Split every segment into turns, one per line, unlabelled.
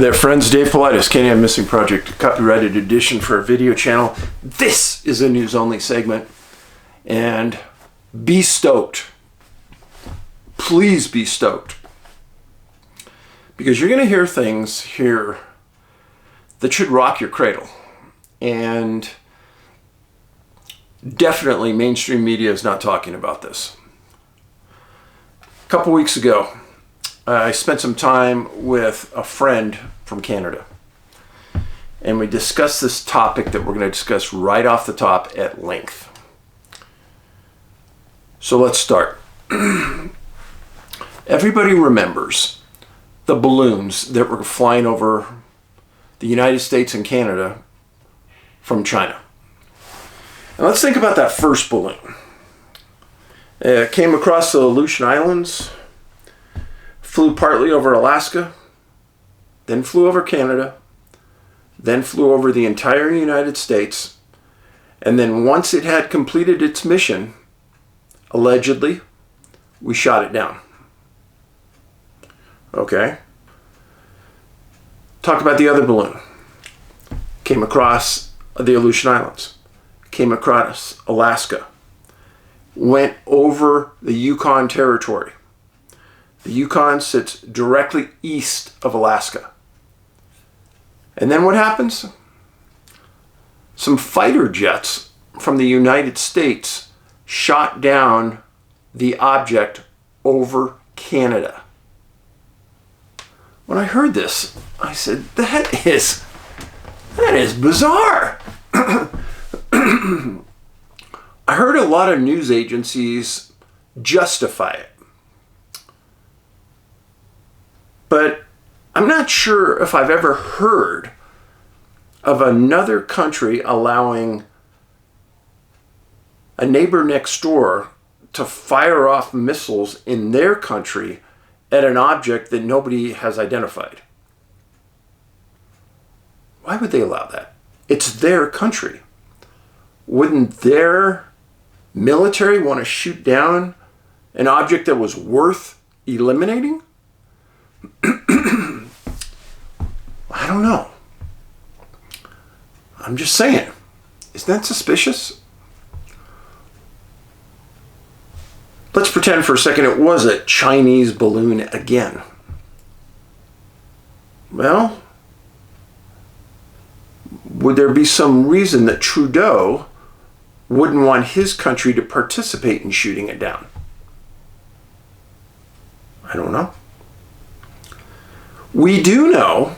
There, friends, Dave Paulides, Canadian Missing Project, copyrighted edition for a video channel. This is a news-only segment, and be stoked. Please be stoked. Because you're going to hear things here that should rock your cradle. And definitely mainstream media is not talking about this. A couple weeks ago, I spent some time with a friend from Canada, and we discussed this topic that we're going to discuss right off the top at length. So let's start. Everybody remembers the balloons that were flying over the United States and Canada from China. And let's think about that first balloon. It came across the Aleutian Islands, flew partly over Alaska, then flew over Canada, then flew over the entire United States, and then once it had completed its mission, allegedly, we shot it down. Okay. Talk about the other balloon. Came across the Aleutian Islands, came across Alaska, went over the Yukon Territory. The Yukon sits directly east of Alaska. And then what happens? Some fighter jets from the United States shot down the object over Canada. When I heard this, I said, that is bizarre. I heard a lot of news agencies justify it. But I'm not sure if I've ever heard of another country allowing a neighbor next door to fire off missiles in their country at an object that nobody has identified. Why would they allow that? It's their country. Wouldn't their military want to shoot down an object that was worth eliminating? I don't know. I'm just saying. Isn't that suspicious? Let's pretend for a second it was a Chinese balloon again. Well, would there be some reason that Trudeau wouldn't want his country to participate in shooting it down? I don't know. We do know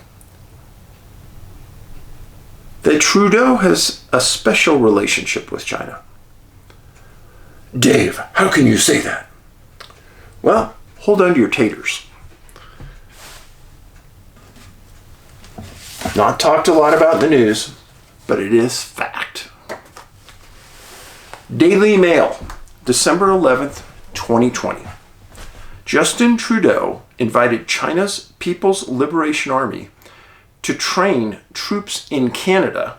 that Trudeau has a special relationship with China. Dave, how can you say that? Well, hold on to your taters. Not talked a lot about in the news, but it is fact. Daily Mail, December 11th, 2020. Justin Trudeau invited China's People's Liberation Army to train troops in Canada,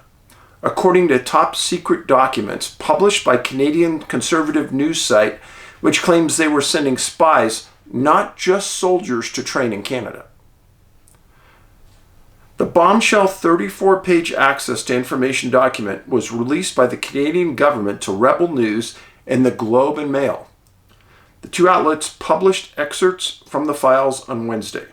according to top secret documents published by Canadian conservative news site, which claims they were sending spies, not just soldiers, to train in Canada. The bombshell 34-page access to information document was released by the Canadian government to Rebel News and the Globe and Mail. The two outlets published excerpts from the files on Wednesday.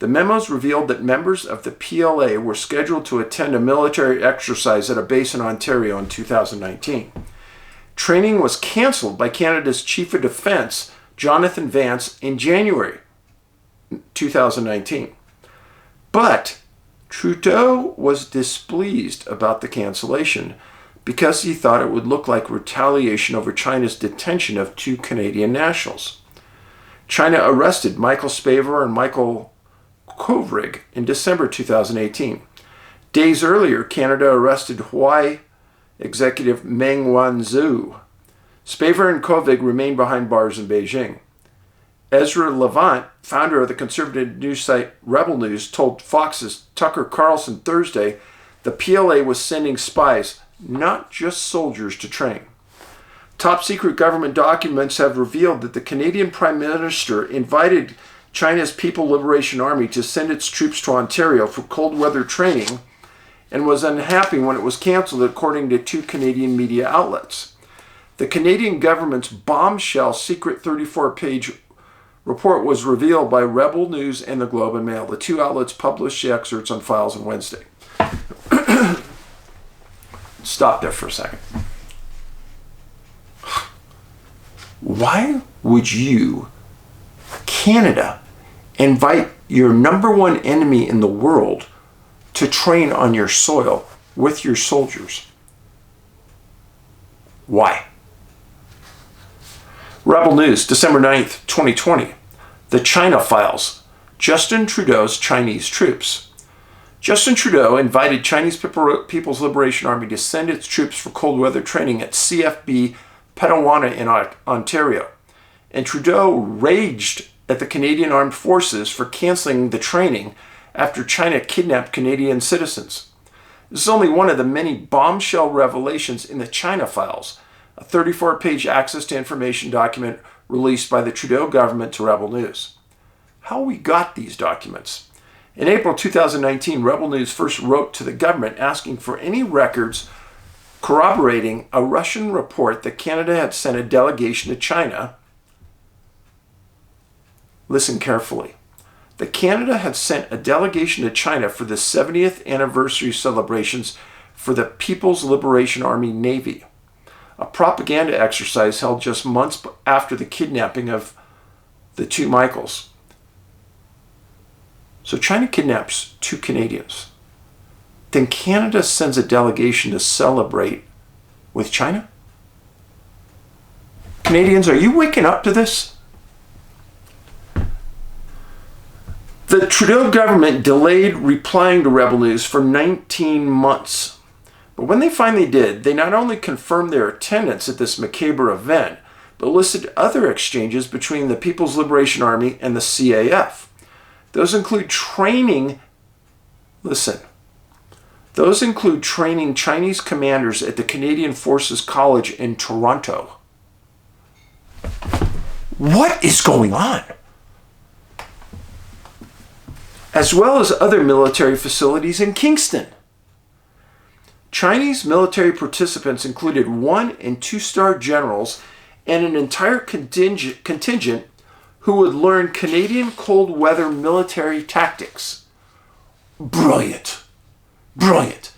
The memos revealed that members of the PLA were scheduled to attend a military exercise at a base in Ontario in 2019. Training was cancelled by Canada's Chief of Defence, Jonathan Vance, in January 2019. But Trudeau was displeased about the cancellation because he thought it would look like retaliation over China's detention of two Canadian nationals. China arrested Michael Spavor and Michael Kovrig in December 2018. Days earlier, Canada arrested Huawei executive Meng Wanzhou. Spavor and Kovrig remain behind bars in Beijing. Ezra Levant, founder of the conservative news site Rebel News, told Fox's Tucker Carlson Thursday the PLA was sending spies, not just soldiers, to train. Top secret government documents have revealed that the Canadian Prime Minister invited China's People Liberation Army to send its troops to Ontario for cold weather training and was unhappy when it was canceled, according to 2 Canadian media outlets. The Canadian government's bombshell secret 34-page report was revealed by Rebel News and the Globe and Mail. The 2 outlets published the excerpts on files on Wednesday. Stop there for a second. Why would you, Canada, invite your #1 enemy in the world to train on your soil with your soldiers? Why? Rebel News, December 9th, 2020. The China Files. Justin Trudeau's Chinese troops. Justin Trudeau invited Chinese People's Liberation Army to send its troops for cold weather training at CFB Petawana in Ontario. And Trudeau raged at the Canadian Armed Forces for canceling the training after China kidnapped Canadian citizens. This is only one of the many bombshell revelations in the China Files, a 34-page access to information document released by the Trudeau government to Rebel News. How we got these documents? In April 2019, Rebel News first wrote to the government asking for any records corroborating a Russian report that Canada had sent a delegation to China. Listen carefully. That Canada had sent a delegation to China for the 70th anniversary celebrations for the People's Liberation Army Navy, a propaganda exercise held just months after the kidnapping of the 2 Michaels. So China kidnaps 2 Canadians. Then Canada sends a delegation to celebrate with China? Canadians, are you waking up to this? The Trudeau government delayed replying to Rebel News for 19 months. But when they finally did, they not only confirmed their attendance at this macabre event, but listed other exchanges between the People's Liberation Army and the CAF. Those include training, those include training Chinese commanders at the Canadian Forces College in Toronto. What is going on? As well as other military facilities in Kingston. Chinese military participants included 1- and 2-star generals and an entire contingent who would learn Canadian cold weather military tactics. Brilliant. Brilliant.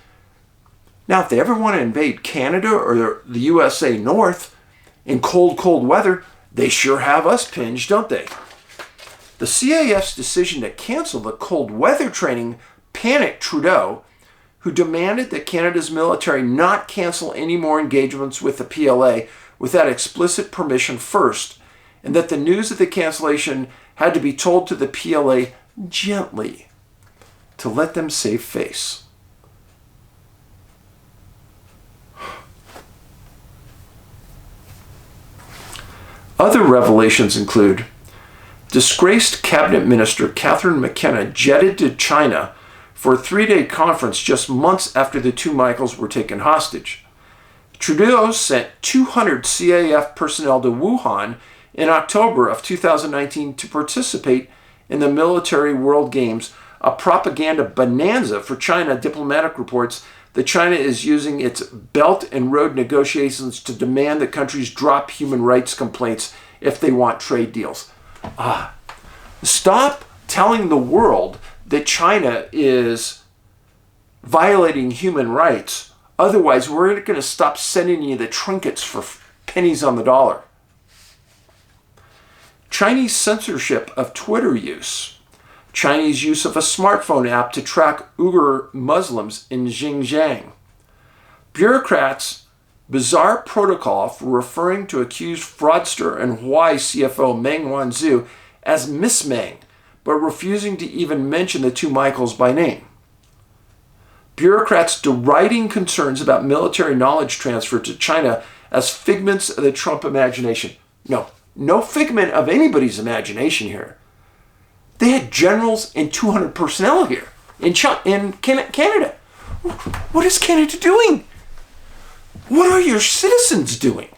Now, if they ever want to invade Canada or the USA North in cold weather, they sure have us pinned, don't they? The CAF's decision to cancel the cold weather training panicked Trudeau, who demanded that Canada's military not cancel any more engagements with the PLA without explicit permission first, and that the news of the cancellation had to be told to the PLA gently to let them save face. Other revelations include disgraced cabinet minister Catherine McKenna jetted to China for a 3-day conference just months after the 2 Michaels were taken hostage. Trudeau sent 200 CAF personnel to Wuhan in October of 2019 to participate in the Military World Games, a propaganda bonanza for China. Diplomatic reports that China is using its Belt and Road negotiations to demand that countries drop human rights complaints if they want trade deals. Stop telling the world that China is violating human rights. Otherwise, we're going to stop sending you the trinkets for pennies on the dollar. Chinese censorship of Twitter use. Chinese use of a smartphone app to track Uyghur Muslims in Xinjiang. Bureaucrats' bizarre protocol for referring to accused fraudster and Huawei CFO Meng Wanzhou as Miss Meng, but refusing to even mention the 2 Michaels by name. Bureaucrats deriding concerns about military knowledge transfer to China as figments of the Trump imagination. No figment of anybody's imagination here. They had generals and 200 personnel here in Canada. What is Canada doing? What are your citizens doing?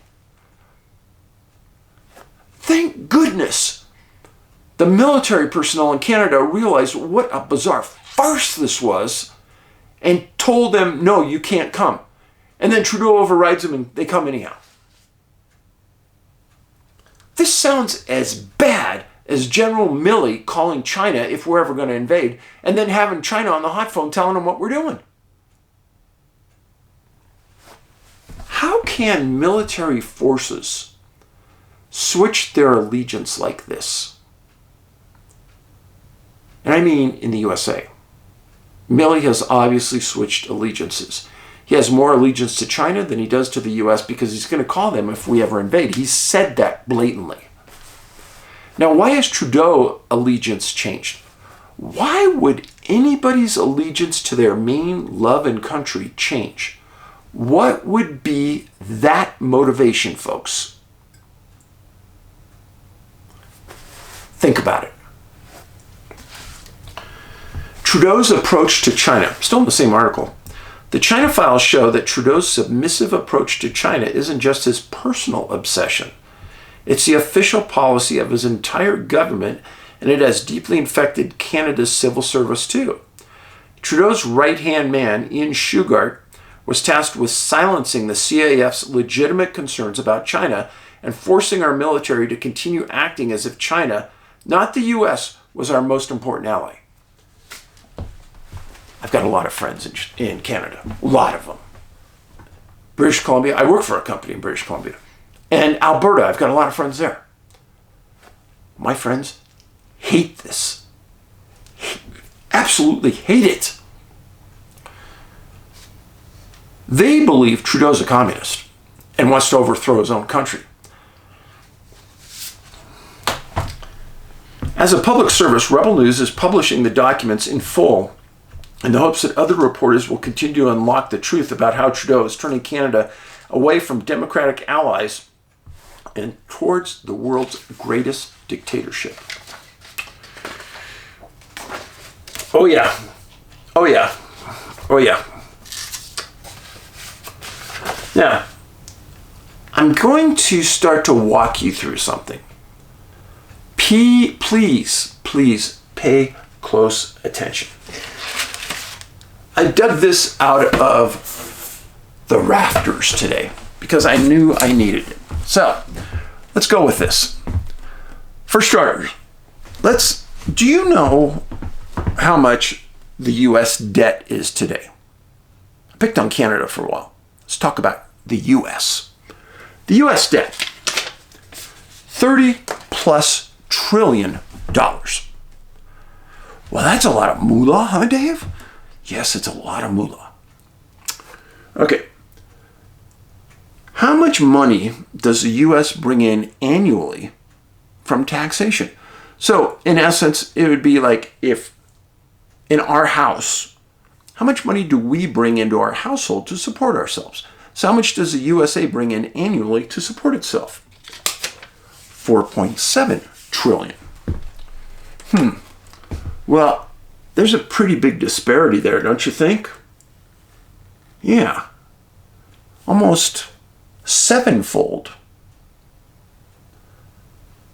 Thank goodness The military personnel in Canada realized what a bizarre farce this was and told them, no, you can't come. And then Trudeau overrides them and they come anyhow. This sounds as bad as General Milley calling China if we're ever going to invade and then having China on the hot phone telling them what we're doing. How can military forces switch their allegiance like this? And I mean in the USA. Milley has obviously switched allegiances. He has more allegiance to China than he does to the US because he's going to call them if we ever invade. He said that blatantly. Now, why has Trudeau allegiance changed? Why would anybody's allegiance to their main love and country change? What would be that motivation, folks? Think about it. Trudeau's approach to China, still in the same article. The China files show that Trudeau's submissive approach to China isn't just his personal obsession. It's the official policy of his entire government, and it has deeply infected Canada's civil service too. Trudeau's right-hand man, Ian Shugart, was tasked with silencing the CAF's legitimate concerns about China and forcing our military to continue acting as if China, not the US, was our most important ally. I've got a lot of friends in Canada, a lot of them. British Columbia, I work for a company in British Columbia. And Alberta, I've got a lot of friends there. My friends hate this. Absolutely hate it. They believe Trudeau's a communist and wants to overthrow his own country. As a public service, Rebel News is publishing the documents in full in the hopes that other reporters will continue to unlock the truth about how Trudeau is turning Canada away from democratic allies and towards the world's greatest dictatorship. Oh yeah. Oh yeah. Oh yeah. Now, I'm going to start to walk you through something. Please pay close attention. I dug this out of the rafters today because I knew I needed it. So, let's go with this. For starters, do you know how much the US debt is today? I picked on Canada for a while. Let's talk about the US. The US debt, $30+ trillion. Well, that's a lot of moolah, huh, Dave? Yes, it's a lot of moolah. Okay. How much money does the US bring in annually from taxation? So, in essence, it would be like if in our house, how much money do we bring into our household to support ourselves? So how much does the USA bring in annually to support itself? 4.7 trillion. Well, there's a pretty big disparity there, don't you think? Yeah. Almost sevenfold.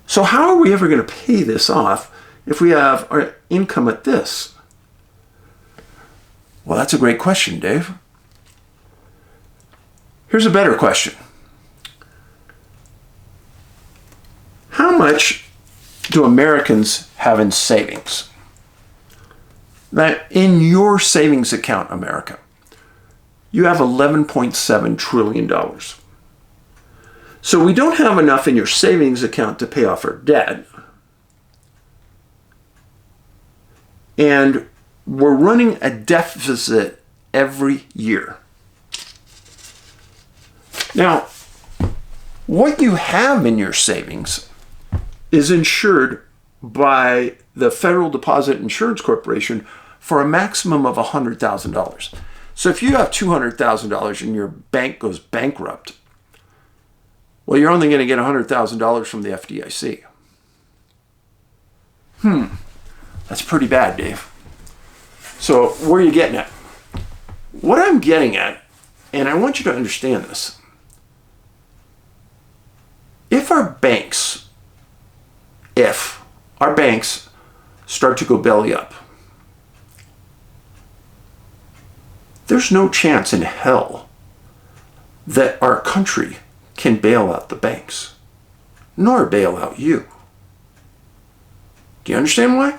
So how are we ever going to pay this off if we have our income at this? Well, that's a great question, Dave. Here's a better question. How much do Americans have in savings? Now, in your savings account, America, you have $11.7 trillion. So we don't have enough in your savings account to pay off our debt. And we're running a deficit every year. Now, what you have in your savings is insured by the Federal Deposit Insurance Corporation for a maximum of $100,000. So if you have $200,000 and your bank goes bankrupt, well, you're only going to get $100,000 from the FDIC. That's pretty bad, Dave. So where are you getting at? What I'm getting at, and I want you to understand this, if our our banks start to go belly up, there's no chance in hell that our country can bail out the banks, nor bail out you. Do you understand why?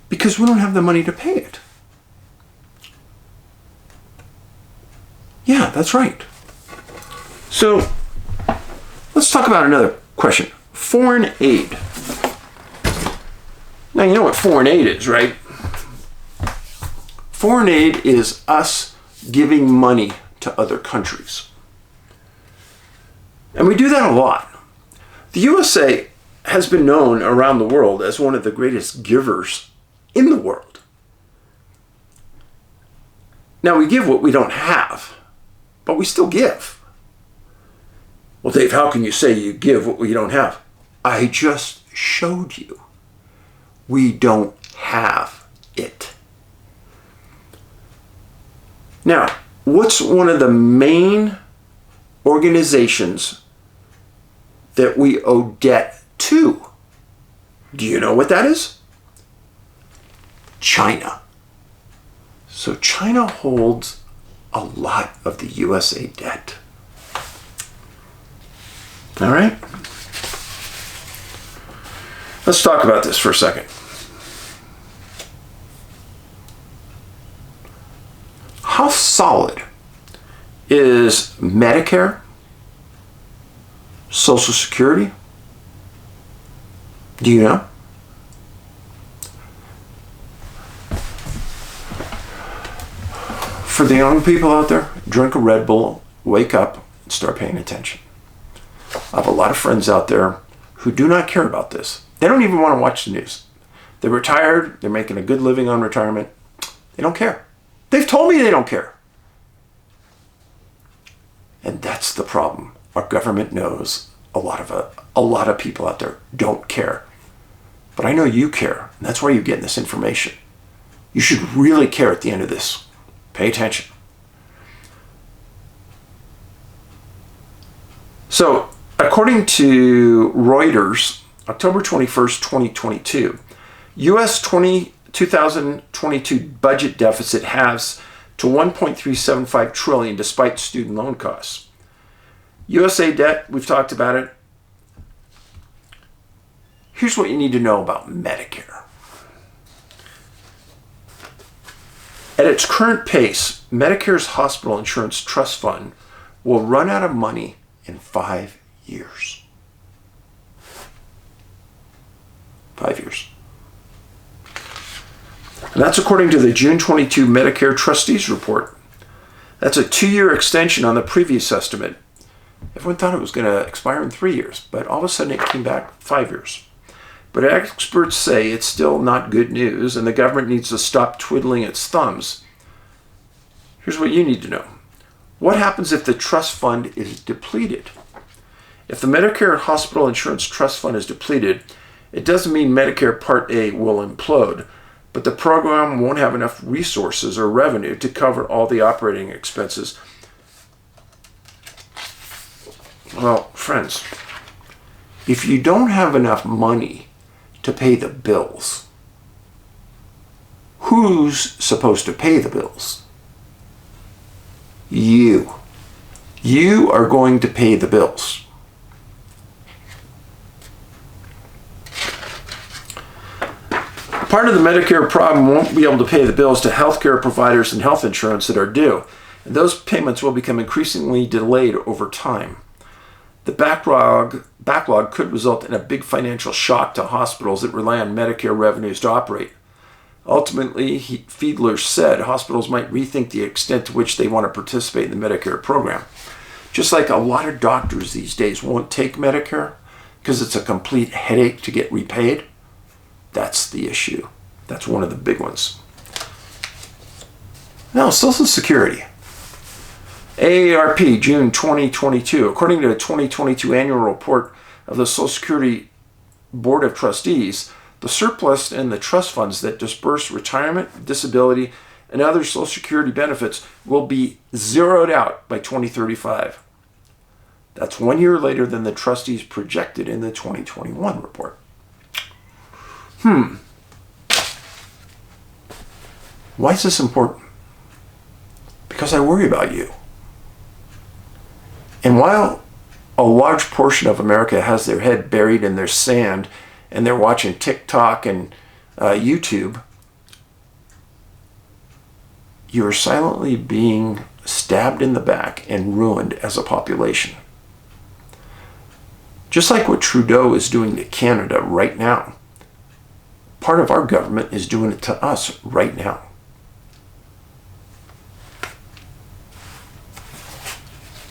Because we don't have the money to pay it. Yeah, that's right. So let's talk about another question. Foreign aid. Now you know what foreign aid is, right? Foreign aid is us giving money to other countries. And we do that a lot. The USA has been known around the world as one of the greatest givers in the world. Now we give what we don't have, but we still give. Well, Dave, how can you say you give what we don't have? I just showed you. We don't have it. Now, what's one of the main organizations that we owe debt to? Do you know what that is? China. So China holds a lot of the USA debt. All right? Let's talk about this for a second. How solid is Medicare, Social Security? Do you know? For the young people out there, drink a Red Bull, wake up, and start paying attention. I have a lot of friends out there who do not care about this. They don't even want to watch the news. They're retired, they're making a good living on retirement. They don't care. They've told me they don't care. And that's the problem. Our government knows a lot of people out there don't care. But I know you care, and that's why you're getting this information. You should really care at the end of this. Pay attention. So, according to Reuters, October 21st, 2022, U.S. 2022 budget deficit halves to $1.375 trillion despite student loan costs. USA debt, we've talked about it. Here's what you need to know about Medicare. At its current pace, Medicare's hospital insurance trust fund will run out of money in 5 years. 5 years. And that's according to the June 22 Medicare Trustees Report. That's a 2-year extension on the previous estimate. Everyone thought it was going to expire in 3 years, but all of a sudden it came back 5 years. But experts say it's still not good news, and the government needs to stop twiddling its thumbs. Here's what you need to know. What happens if the trust fund is depleted? If the Medicare Hospital Insurance Trust Fund is depleted, it doesn't mean Medicare Part A will implode, but the program won't have enough resources or revenue to cover all the operating expenses. Well, friends, if you don't have enough money to pay the bills, who's supposed to pay the bills? You. You are going to pay the bills. Part of the Medicare problem won't be able to pay the bills to healthcare providers and health insurance that are due, and those payments will become increasingly delayed over time. The backlog could result in a big financial shock to hospitals that rely on Medicare revenues to operate. Ultimately, Fiedler said hospitals might rethink the extent to which they want to participate in the Medicare program. Just like a lot of doctors these days won't take Medicare because it's a complete headache to get repaid. That's the issue. That's one of the big ones. Now, Social Security. AARP, June 2022. According to a 2022 annual report of the Social Security Board of Trustees, the surplus in the trust funds that disperse retirement, disability, and other Social Security benefits will be zeroed out by 2035. That's 1 year later than the trustees projected in the 2021 report. Why is this important? Because I worry about you. And while a large portion of America has their head buried in their sand and they're watching TikTok and YouTube, you are silently being stabbed in the back and ruined as a population. Just like what Trudeau is doing to Canada right now, part of our government is doing it to us right now.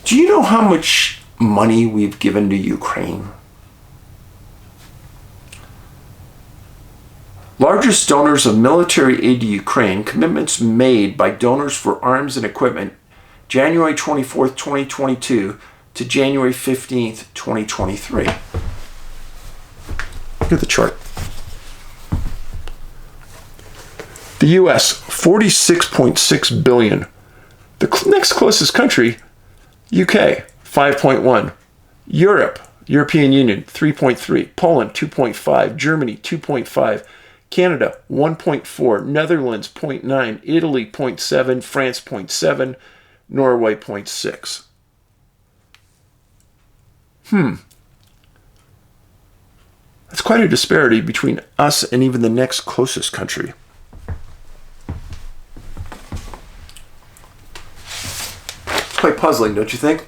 Do you know how much money we've given to Ukraine? Largest donors of military aid to Ukraine, commitments made by donors for arms and equipment, January 24th, 2022 to January 15th, 2023. Look at the chart. The US, $46.6 billion. The next closest country, UK, 5.1. Europe, European Union, 3.3. Poland, 2.5. Germany, 2.5. Canada, 1.4. Netherlands, 0.9. Italy, 0.7. France, 0.7. Norway, 0.6. That's quite a disparity between us and even the next closest country. Quite puzzling, don't you think?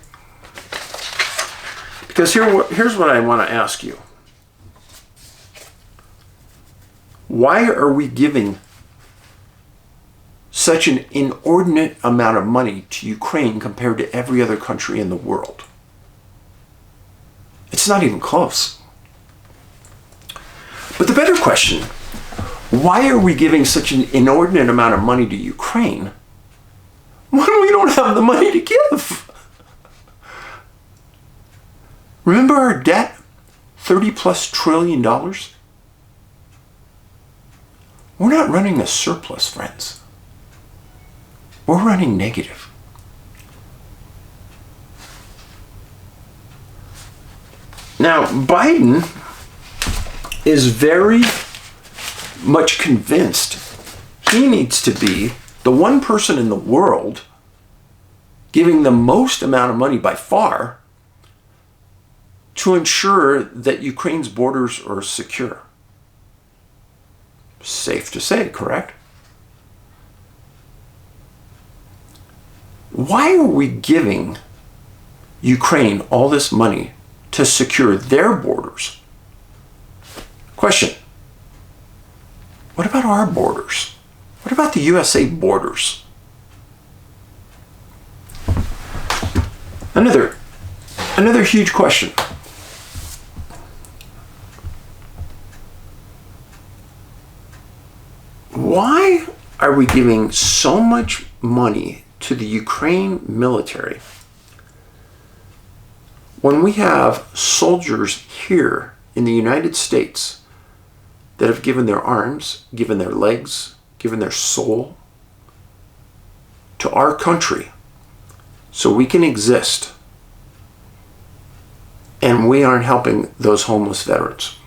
Because here's what I want to ask you. Why are we giving such an inordinate amount of money to Ukraine compared to every other country in the world? It's not even close. But the better question, why are we giving such an inordinate amount of money to Ukraine when we don't have the money to give? Remember our debt? $30+ trillion? We're not running a surplus, friends. We're running negative. Now, Biden is very much convinced he needs to be the one person in the world giving the most amount of money by far to ensure that Ukraine's borders are secure. Safe to say, correct? Why are we giving Ukraine all this money to secure their borders? Question. What about our borders? What about the USA borders? Another huge question. Why are we giving so much money to the Ukraine military when we have soldiers here in the United States that have given their arms, given their legs, given their soul to our country so we can exist, and we aren't helping those homeless veterans?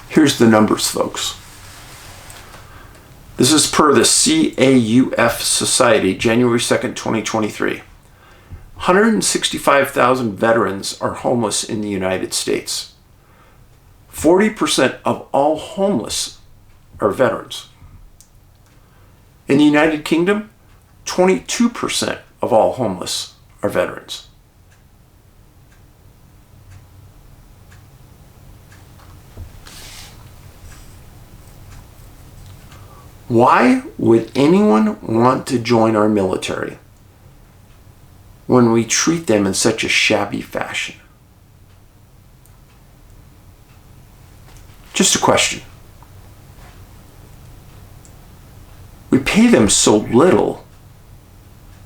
Here's the numbers, folks. This is per the CAUF Society, January 2nd, 2023. 165,000 veterans are homeless in the United States. 40% of all homeless are veterans. In the United Kingdom, 22% of all homeless are veterans. Why would anyone want to join our military when we treat them in such a shabby fashion? Just a question. We pay them so little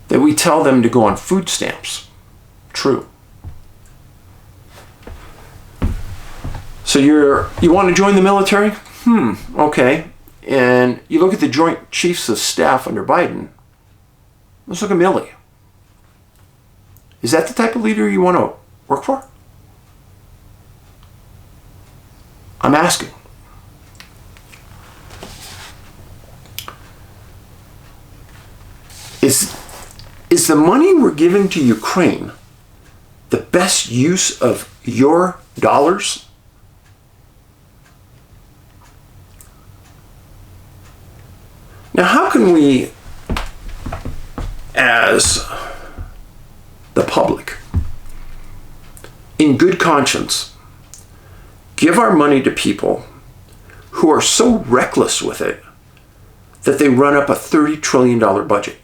that we tell them to go on food stamps. True. So you want to join the military? Okay. And you look at the Joint Chiefs of Staff under Biden. Let's look at Milley. Is that the type of leader you want to work for? I'm asking. Is the money we're giving to Ukraine the best use of your dollars? Now, how can we, as the public, in good conscience, give our money to people who are so reckless with it that they run up a $30 trillion budget?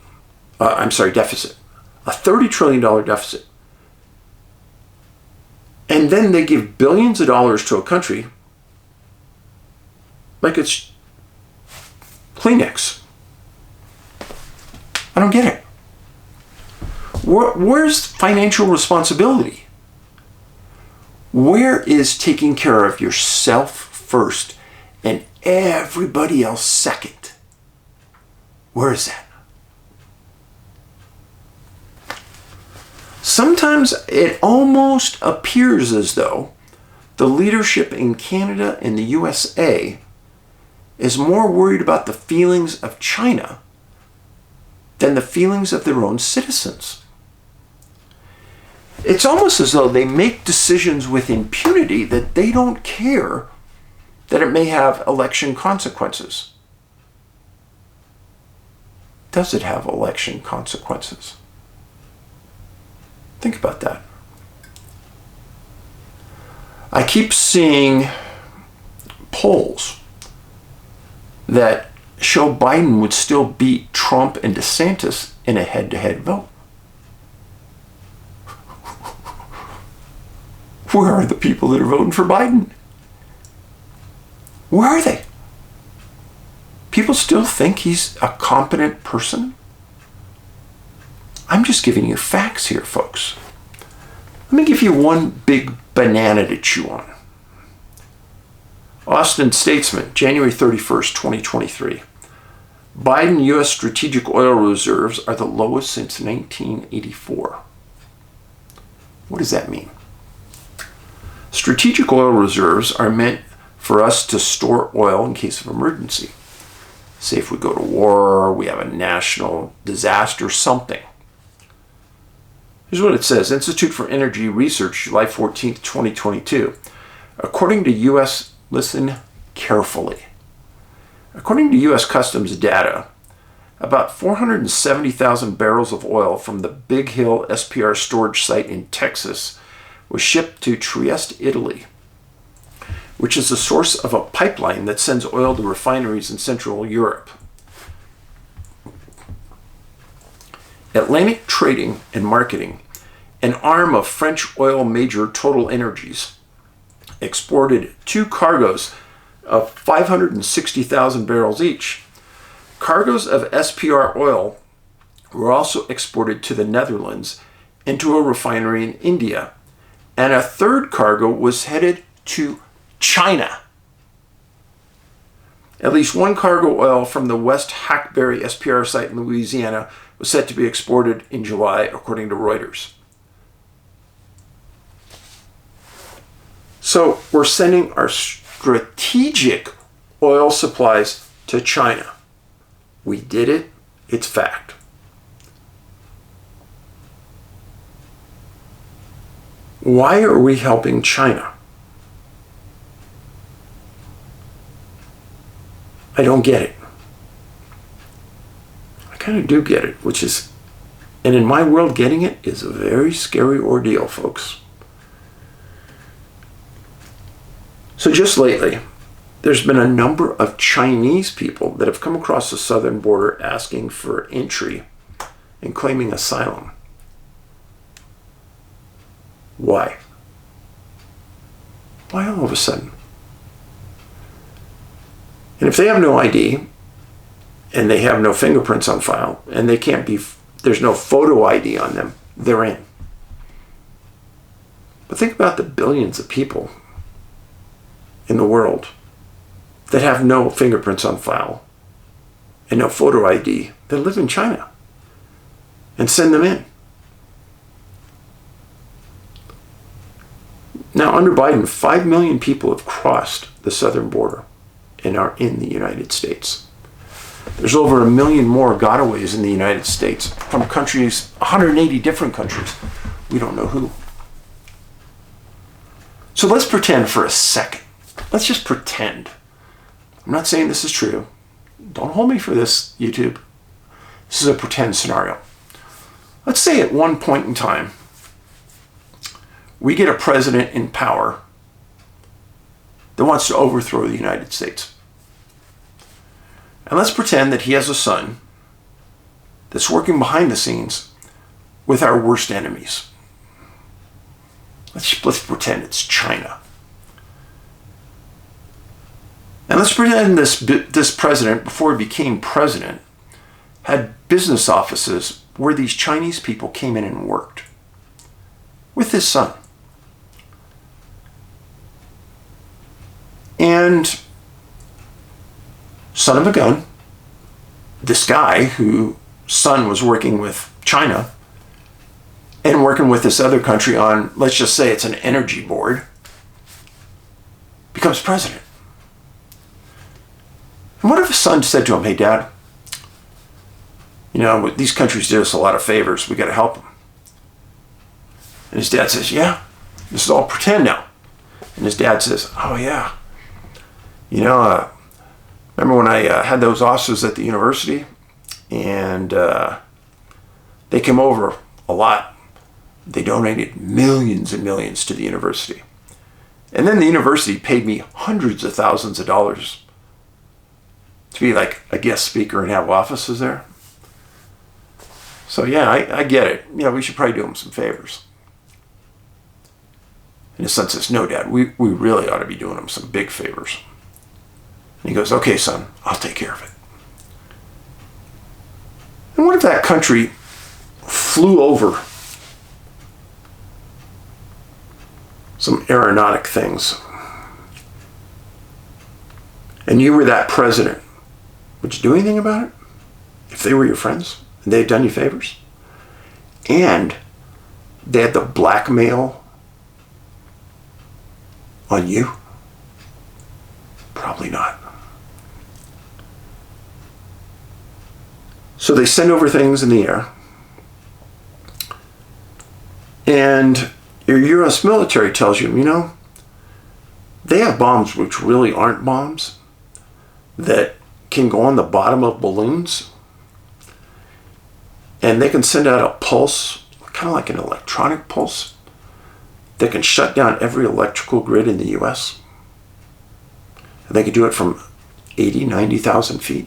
Deficit. A $30 trillion deficit. And then they give billions of dollars to a country like it's Kleenex. I don't get it. Where's financial responsibility? Where is taking care of yourself first and everybody else second? Where is that? Sometimes it almost appears as though the leadership in Canada and the USA is more worried about the feelings of China than the feelings of their own citizens. It's almost as though they make decisions with impunity that they don't care that it may have election consequences. Does it have election consequences? Think about that. I keep seeing polls that show Biden would still beat Trump and DeSantis in a head-to-head vote. Where are the people that are voting for Biden? Where are they? People still think he's a competent person? I'm just giving you facts here, folks. Let me give you one big banana to chew on. Austin Statesman, January 31st, 2023. Biden U.S. strategic oil reserves are the lowest since 1984. What does that mean? Strategic oil reserves are meant for us to store oil in case of emergency. Say if we go to war, we have a national disaster, something. Here's what it says. Institute for Energy Research, July 14th, 2022. According to U.S., listen carefully. According to U.S. Customs data, about 470,000 barrels of oil from the Big Hill SPR storage site in Texas was shipped to Trieste, Italy, which is the source of a pipeline that sends oil to refineries in Central Europe. Atlantic Trading and Marketing, an arm of French oil major Total Energies, exported 2 cargoes of 560,000 barrels each. Cargoes of SPR oil were also exported to the Netherlands and to a refinery in India, and a third cargo was headed to China. At least one cargo oil from the West Hackberry SPR site in Louisiana was set to be exported in July, according to Reuters. So we're sending our strategic oil supplies to China. We did it. It's fact. Why are we helping China? I don't get it. I kind of do get it, which is, and in my world, getting it is a very scary ordeal, folks. So just lately, there's been a number of Chinese people that have come across the southern border asking for entry and claiming asylum. Why? Why all of a sudden? And if they have no ID, and they have no fingerprints on file, and they can't be, there's no photo ID on them, they're in. But think about the billions of people in the world that have no fingerprints on file and no photo ID that live in China, and send them in. Now, under Biden, 5 million people have crossed the southern border and are in the United States. There's over 1 million more gotaways in the United States from countries, 180 different countries. We don't know who. So let's pretend for a second. Let's just pretend. I'm not saying this is true. Don't hold me for this, YouTube. This is a pretend scenario. Let's say at one point in time, we get a president in power that wants to overthrow the United States. And let's pretend that he has a son that's working behind the scenes with our worst enemies. Let's pretend it's China. And let's pretend this president, before he became president, had business offices where these Chinese people came in and worked with his son. And son of a gun, this guy whose son was working with China and working with this other country on, let's just say it's an energy board, becomes president. And what if his son said to him, hey, Dad, you know, these countries do us a lot of favors. We got to help them. And his dad says, yeah, this is all pretend now. And his dad says, oh, yeah. You know, remember when I had those officers at the university and they came over a lot. They donated millions and millions to the university. And then the university paid me hundreds of thousands of dollars to be like a guest speaker and have offices there. So yeah, I get it. Yeah, we should probably do them some favors. And his son says, no, Dad, we really ought to be doing them some big favors. And he goes, okay, son, I'll take care of it. And what if that country flew over some aeronautic things and you were that president? Would you do anything about it? If they were your friends and they had done you favors? And they had the blackmail on you? Probably not. So they send over things in the air. And your U.S. military tells you, you know, they have bombs which really aren't bombs that can go on the bottom of balloons. And they can send out a pulse, kind of like an electronic pulse, that can shut down every electrical grid in the U.S. And they can do it from 80, 90,000 feet.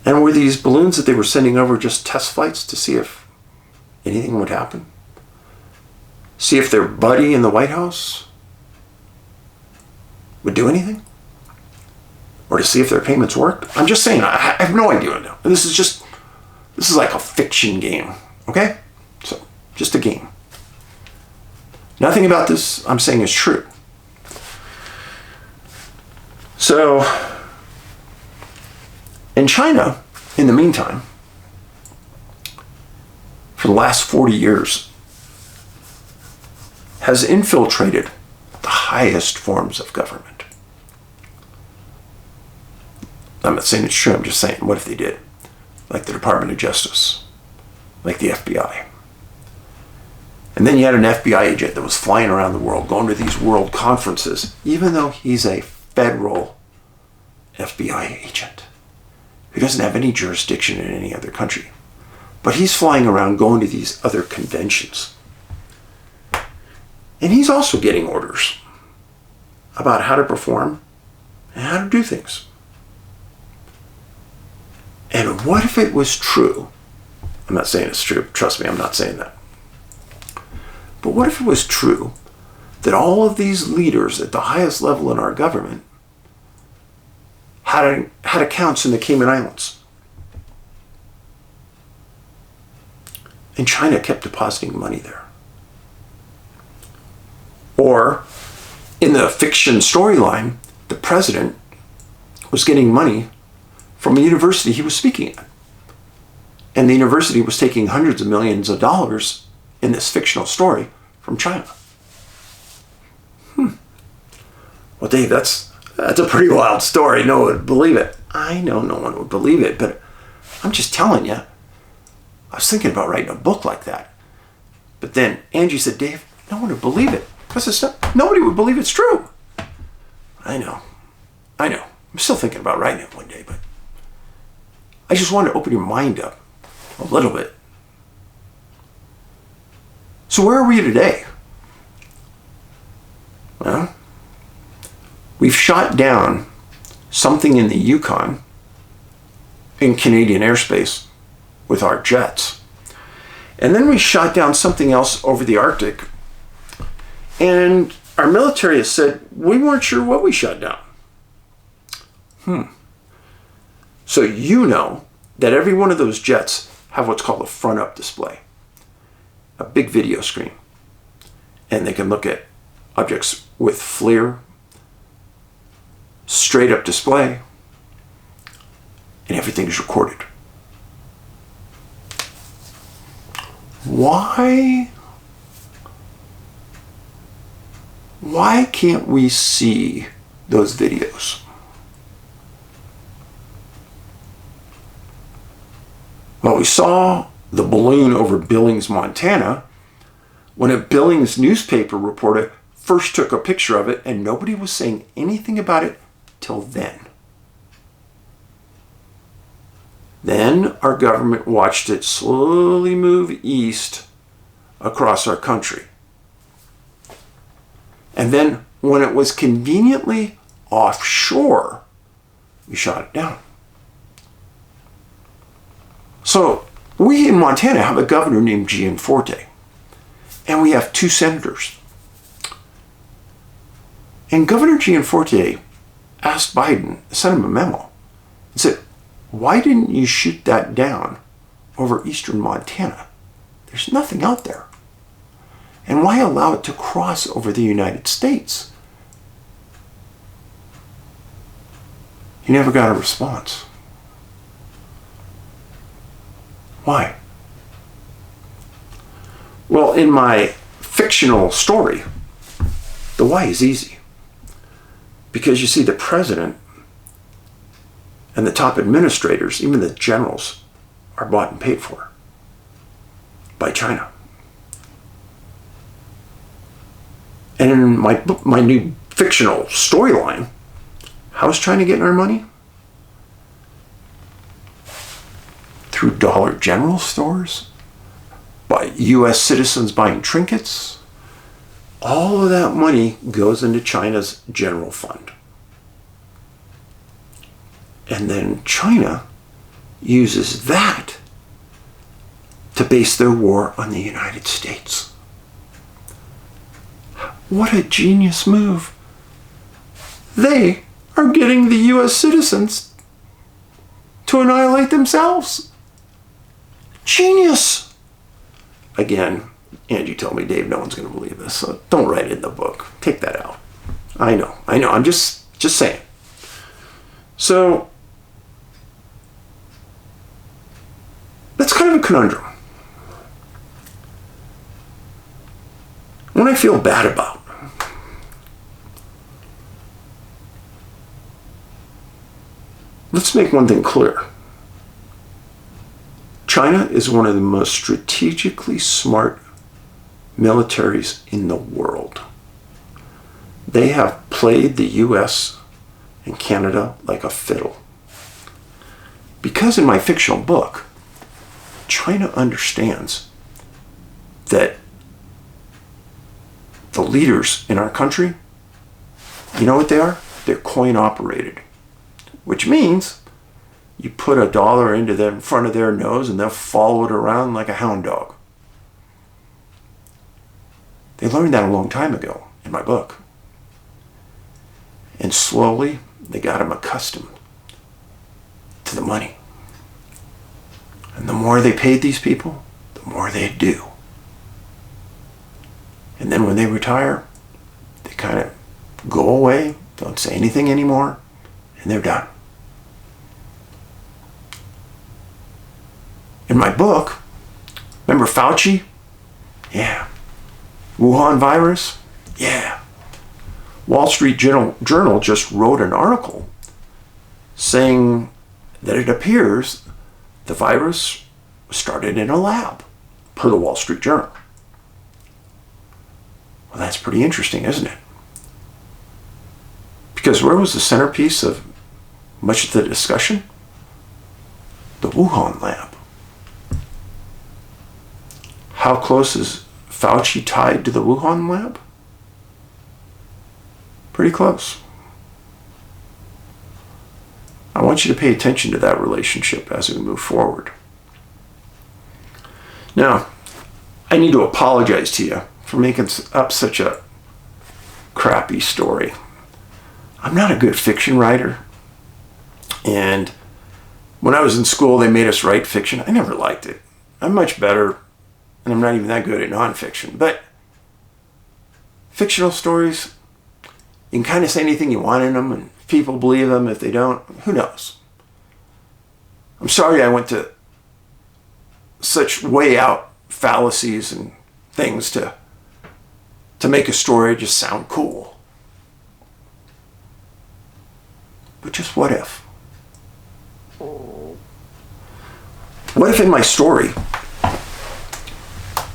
And were these balloons that they were sending over just test flights to see if anything would happen? See if their buddy in the White House would do anything? Or to see if their payments worked? I'm just saying, I have no idea now. And this is like a fiction game, okay? So, just a game. Nothing about this I'm saying is true. So, in China, in the meantime, for the last 40 years, has infiltrated the highest forms of government. I'm not saying it's true, I'm just saying, what if they did? Like the Department of Justice, like the FBI. And then you had an FBI agent that was flying around the world, going to these world conferences, even though he's a federal FBI agent who doesn't have any jurisdiction in any other country. But he's flying around going to these other conventions. And he's also getting orders about how to perform and how to do things. And what if it was true? I'm not saying it's true. Trust me, I'm not saying that. But what if it was true that all of these leaders at the highest level in our government had accounts in the Cayman Islands? And China kept depositing money there. Or, in the fiction storyline, the president was getting money from a university he was speaking at. And the university was taking hundreds of millions of dollars in this fictional story from China. Well, Dave, that's a pretty wild story. No one would believe it. I know no one would believe it, but I'm just telling you, I was thinking about writing a book like that. But then Angie said, Dave, no one would believe it. Because nobody would believe it's true. I know. I'm still thinking about writing it one day, but I just wanted to open your mind up a little bit. So where are we today? Well, we've shot down something in the Yukon in Canadian airspace with our jets. And then we shot down something else over the Arctic. And our military has said, we weren't sure what we shot down. So you know that every one of those jets have what's called a front-up display. A big video screen. And they can look at objects with FLIR, straight-up display, and everything is recorded. Why can't we see those videos? Well, we saw the balloon over Billings, Montana, when a Billings newspaper reporter first took a picture of it, and nobody was saying anything about it till then. Then our government watched it slowly move east across our country. And then when it was conveniently offshore, we shot it down. So we in Montana have a governor named Gianforte, and we have 2 senators. And Governor Gianforte asked Biden, sent him a memo, and said, why didn't you shoot that down over eastern Montana? There's nothing out there. And why allow it to cross over the United States? He never got a response. Why? Well, in my fictional story, the why is easy. Because you see, the president and the top administrators, even the generals, are bought and paid for by China. And in my new fictional storyline, how's China getting our money? Through Dollar General stores, by U.S. citizens buying trinkets. All of that money goes into China's general fund. And then China uses that to base their war on the United States. What a genius move. They are getting the U.S. citizens to annihilate themselves. Genius. Again, Angie told me, Dave, no one's going to believe this, so don't write it in the book. Take that out. I know. I'm just saying. So, that's kind of a conundrum. What I feel bad about, let's make one thing clear. China is one of the most strategically smart militaries in the world. They have played the US and Canada like a fiddle. Because in my fictional book, China understands that the leaders in our country, you know what they are? They're coin operated, which means you put $1 into them in front of their nose and they'll follow it around like a hound dog. They learned that a long time ago in my book. And slowly they got them accustomed to the money. And the more they paid these people, the more they'd do. And then when they retire, they kind of go away, don't say anything anymore, and they're done. In my book, remember Fauci? Yeah. Wuhan virus? Yeah. Wall Street Journal just wrote an article saying that it appears the virus started in a lab, per the Wall Street Journal. Well, that's pretty interesting, isn't it? Because where was the centerpiece of much of the discussion? The Wuhan lab. How close is Fauci tied to the Wuhan lab? Pretty close. I want you to pay attention to that relationship as we move forward. Now, I need to apologize to you for making up such a crappy story. I'm not a good fiction writer. And when I was in school, they made us write fiction. I never liked it. I'm much better, and I'm not even that good at nonfiction. But fictional stories, you can kind of say anything you want in them, and people believe them. If they don't, who knows? I'm sorry I went to such way out fallacies and things to make a story just sound cool. But just what if? What if in my story,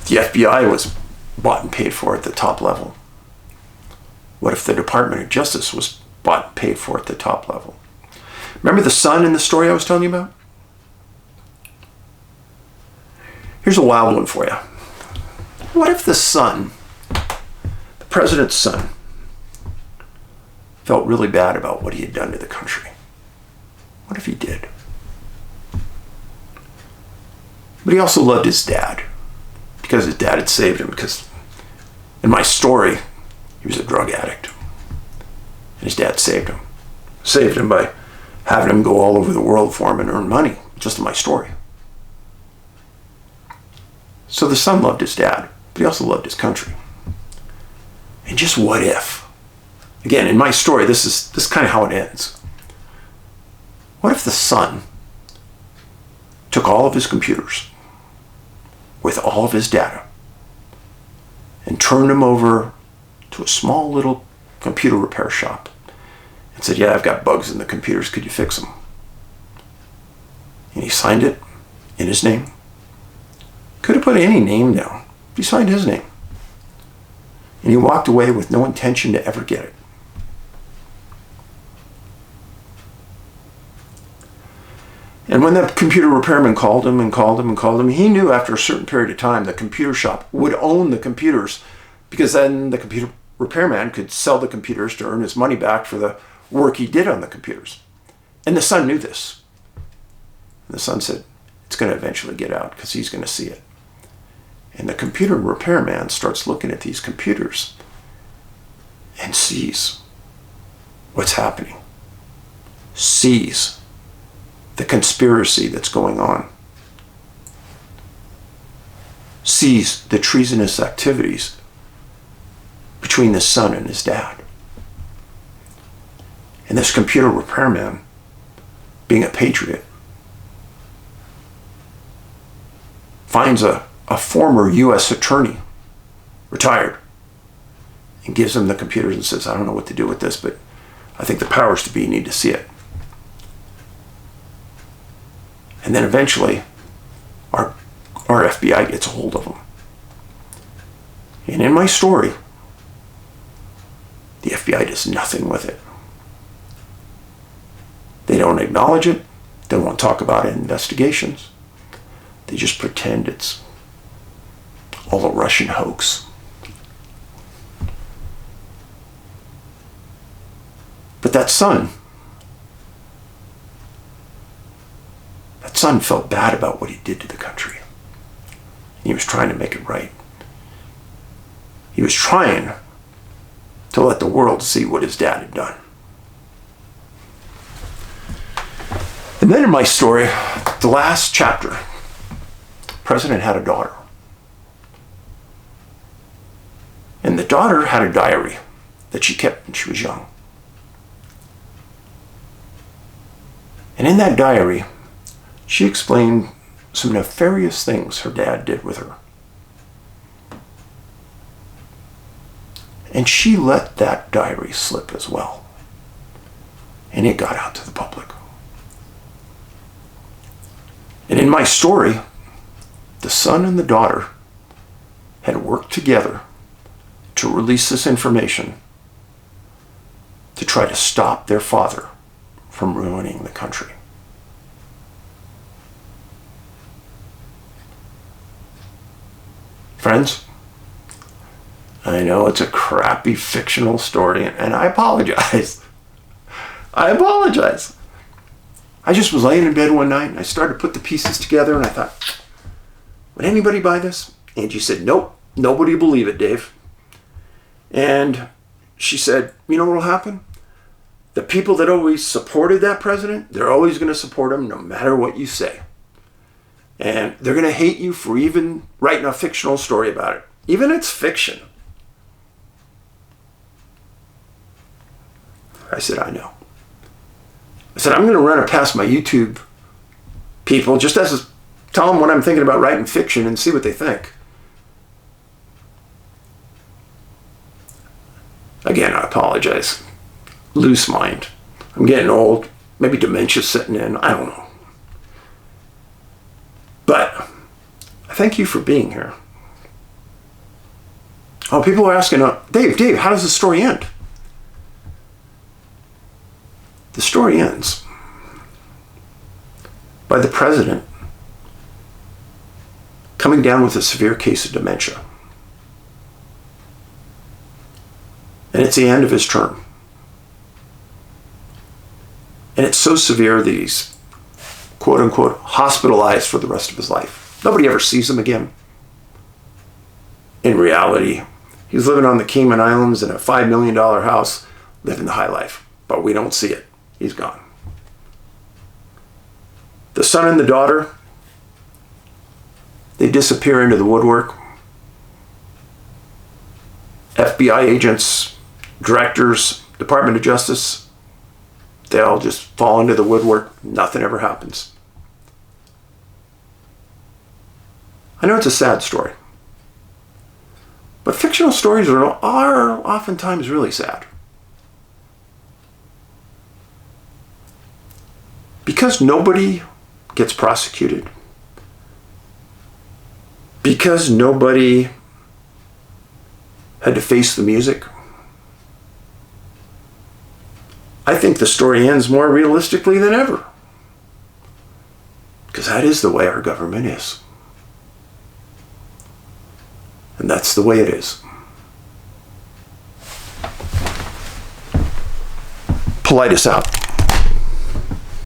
the FBI was bought and paid for at the top level? What if the Department of Justice was bought and paid for at the top level? Remember the sun in the story I was telling you about? Here's a wild one for you. What if the son, the president's son, felt really bad about what he had done to the country? What if he did? But he also loved his dad because his dad had saved him, because in my story, he was a drug addict. And his dad saved him. Saved him by having him go all over the world for him and earn money, just in my story. So the son loved his dad, but he also loved his country. And just what if? Again, in my story, this is kind of how it ends. What if the son took all of his computers with all of his data and turned them over to a small little computer repair shop and said, yeah, I've got bugs in the computers, could you fix them? And he signed it in his name. Could have put any name down. He signed his name. And he walked away with no intention to ever get it. And when the computer repairman called him and called him and called him, he knew after a certain period of time the computer shop would own the computers, because then the computer repairman could sell the computers to earn his money back for the work he did on the computers. And the son knew this. And the son said, it's going to eventually get out because he's going to see it. And the computer repairman starts looking at these computers and sees what's happening. Sees the conspiracy that's going on. Sees the treasonous activities between the son and his dad. And this computer repairman, being a patriot, finds a former U.S. attorney, retired, and gives him the computers and says, I don't know what to do with this, but I think the powers to be need to see it. And then eventually, our FBI gets a hold of them. And in my story, the FBI does nothing with it. They don't acknowledge it. They won't talk about it in investigations. They just pretend it's all a Russian hoax. But that son felt bad about what he did to the country. He was trying to make it right. He was trying to let the world see what his dad had done. And then in my story, the last chapter, the president had a daughter. And the daughter had a diary that she kept when she was young. And in that diary, she explained some nefarious things her dad did with her. And she let that diary slip as well. And it got out to the public. And in my story, the son and the daughter had worked together to release this information to try to stop their father from ruining the country. Friends, I know it's a crappy fictional story, and I apologize. I apologize. I just was laying in bed one night, and I started to put the pieces together, and I thought, would anybody buy this? Angie said, nope, nobody will believe it, Dave. And she said, you know what will happen? The people that always supported that president, they're always going to support him no matter what you say. And they're going to hate you for even writing a fictional story about it. Even it's fiction. I said, I know. I said, I'm going to run it past my YouTube people just as tell them what I'm thinking about writing fiction and see what they think. Again, I apologize. Loose mind. I'm getting old. Maybe dementia's setting in. I don't know. But I thank you for being here. Oh, people are asking, Dave, how does the story end? The story ends by the president coming down with a severe case of dementia. And it's the end of his term. And it's so severe that he's, quote unquote, hospitalized for the rest of his life. Nobody ever sees him again. In reality, he's living on the Cayman Islands in a $5 million house, living the high life. But we don't see it. He's gone. The son and the daughter, they disappear into the woodwork. FBI agents, directors, Department of Justice, they all just fall into the woodwork. Nothing ever happens. I know it's a sad story, but fictional stories are oftentimes really sad. Because nobody gets prosecuted, because nobody had to face the music, I think the story ends more realistically than ever. Because that is the way our government is. And that's the way it is. Paulides out.